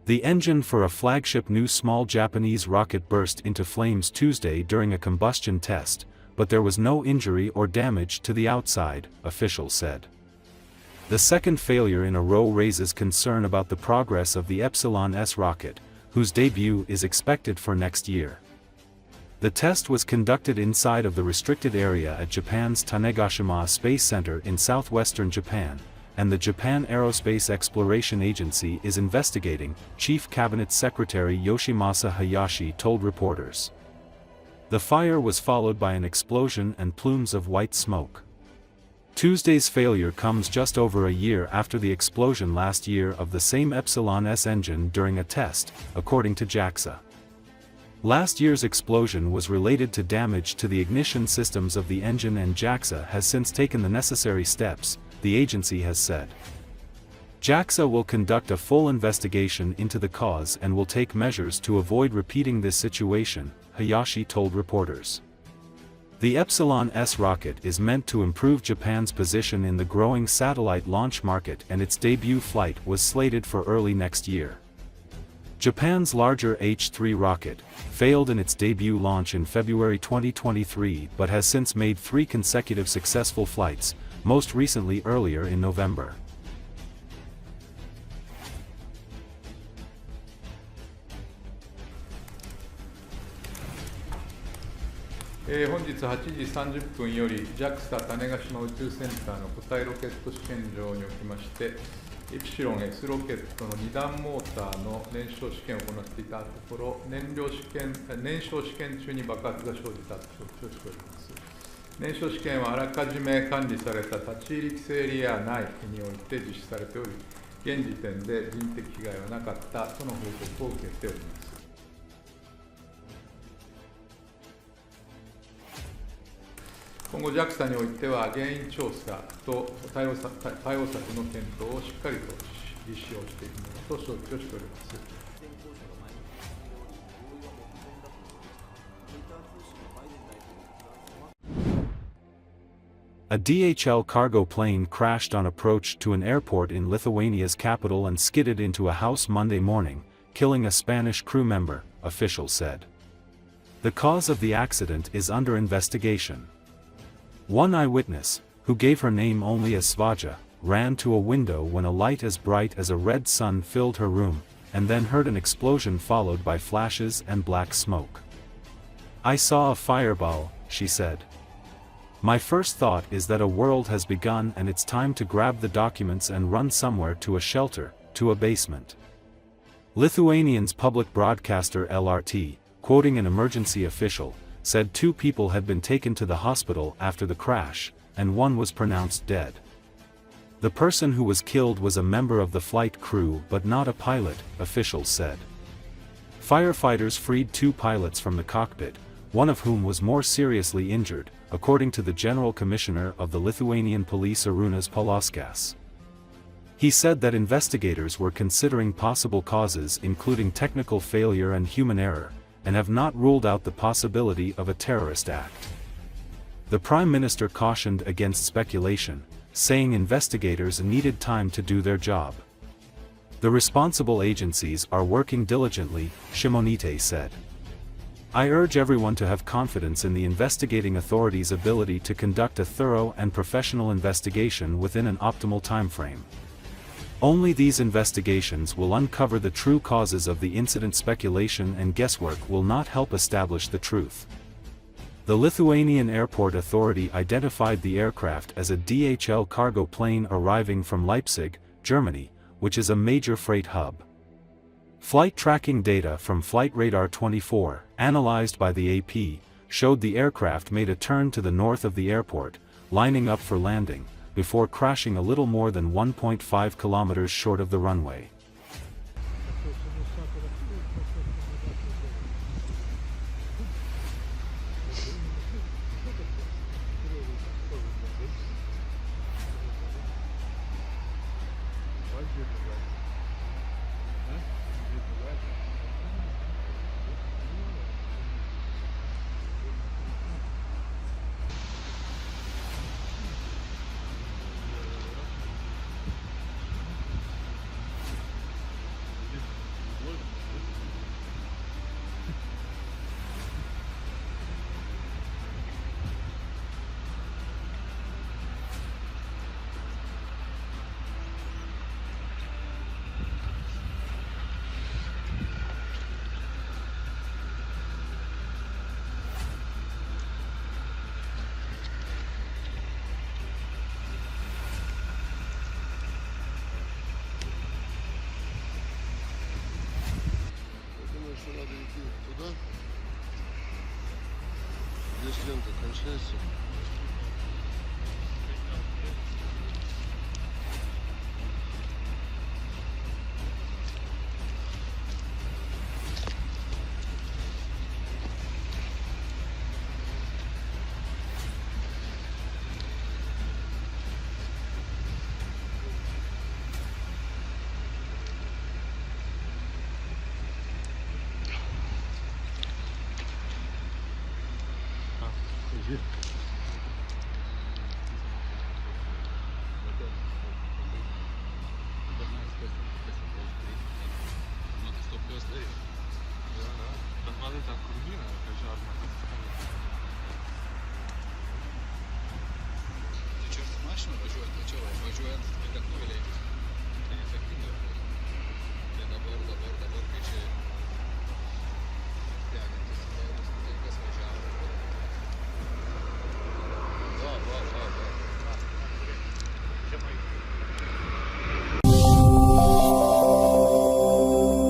The engine for a flagship new small Japanese rocket burst into flames Tuesday during a combustion test, but there was no injury or damage to the outside, officials said. The second failure in a row raises concern about the progress of the Epsilon-S rocket, whose debut is expected for next year. The test was conducted inside of the restricted area at Japan's Tanegashima Space Center in southwestern Japan, and the Japan Aerospace Exploration Agency is investigating, Chief Cabinet Secretary Yoshimasa Hayashi told reporters. The fire was followed by an explosion and plumes of white smoke. Tuesday's failure comes just over a year after the explosion last year of the same Epsilon-S engine during a test, according to JAXA. Last year's explosion was related to damage to the ignition systems of the engine, and JAXA has since taken the necessary steps, the agency has said. JAXA will conduct a full investigation into the cause and will take measures to avoid repeating this situation, Hayashi told reporters. The Epsilon-S rocket is meant to improve Japan's position in the growing satellite launch market, and its debut flight was slated for early next year. Japan's larger H-3 rocket failed in its debut launch in February 2023 but has since made 3 consecutive successful flights, most recently earlier in November.本日8時30分より JAXA 種子島宇宙センターの固体ロケット試験場におきまして、イプシロン S ロケットの2段モーターの燃焼試験を行っていたところ、燃焼試験中に爆発が生じたと承知しております。燃焼試験はあらかじめ管理された立ち入り規制エリア内において実施されており、現時点で人的被害はなかったとの報告を受けております。今後 JAXA においては原因調査と対応策の検討をしっかりと実施をしていくものと承知をしております。A DHL cargo plane crashed on approach to an airport in Lithuania's capital and skidded into a house Monday morning, killing a Spanish crew member, officials said. The cause of the accident is under investigation. One eyewitness, who gave her name only as Svaja, ran to a window when a light as bright as a red sun filled her room, and then heard an explosion followed by flashes and black smoke. "I saw a fireball," she said. "My first thought is that a world has begun and it's time to grab the documents and run somewhere, to a shelter, to a basement." Lithuanian's public broadcaster LRT, quoting an emergency official, said 2 people had been taken to the hospital after the crash, and 1 was pronounced dead. The person who was killed was a member of the flight crew but not a pilot, officials said. Firefighters freed 2 pilots from the cockpit, one of whom was more seriously injured, according to the General Commissioner of the Lithuanian Police Arūnas Palauskas. He said that investigators were considering possible causes including technical failure and human error, and have not ruled out the possibility of a terrorist act. The Prime Minister cautioned against speculation, saying investigators needed time to do their job. "The responsible agencies are working diligently," Shimonite said. "I urge everyone to have confidence in the investigating authorities' ability to conduct a thorough and professional investigation within an optimal timeframe. Only these investigations will uncover the true causes of the incident. Speculation and guesswork will not help establish the truth." The Lithuanian Airport Authority identified the aircraft as a DHL cargo plane arriving from Leipzig, Germany, which is a major freight hub. Flight tracking data from Flight Radar 24, analyzed by the AP, showed the aircraft made a turn to the north of the airport, lining up for landing, before crashing a little more than 1.5 kilometers short of the runway. съемка кончается. Здесь